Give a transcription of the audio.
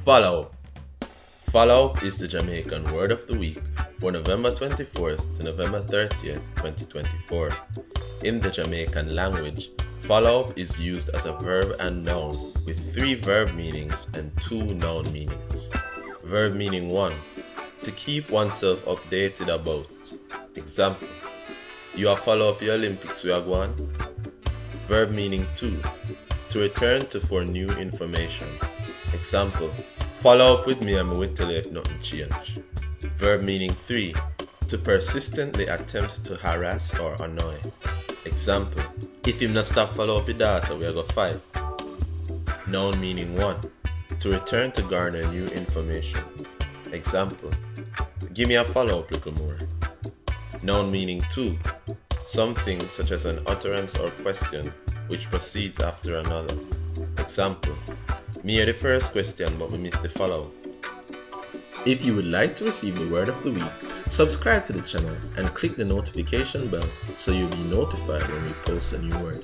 Follow. Follow is the Jamaican Word of the Week for November 24th to November 30th, 2024. In the Jamaican language, follow is used as a verb and noun with 3 verb meanings and 2 noun meanings. Verb meaning 1, to keep oneself updated about. Example, you have follow up your Olympics we are going. Verb meaning 2, to return to for new information. Example, follow up with me and I will tell you if nothing change. Verb meaning 3, to persistently attempt to harass or annoy. Example, if him not stop follow up with data, we are go fight. Noun meaning 1, to return to garner new information. Example, give me a follow up little more. Noun meaning 2, something such as an utterance or question which proceeds after another. Example, me hear the first question but we missed the follow-up. If you would like to receive the word of the week, subscribe to the channel and click the notification bell so you'll be notified when we post a new word.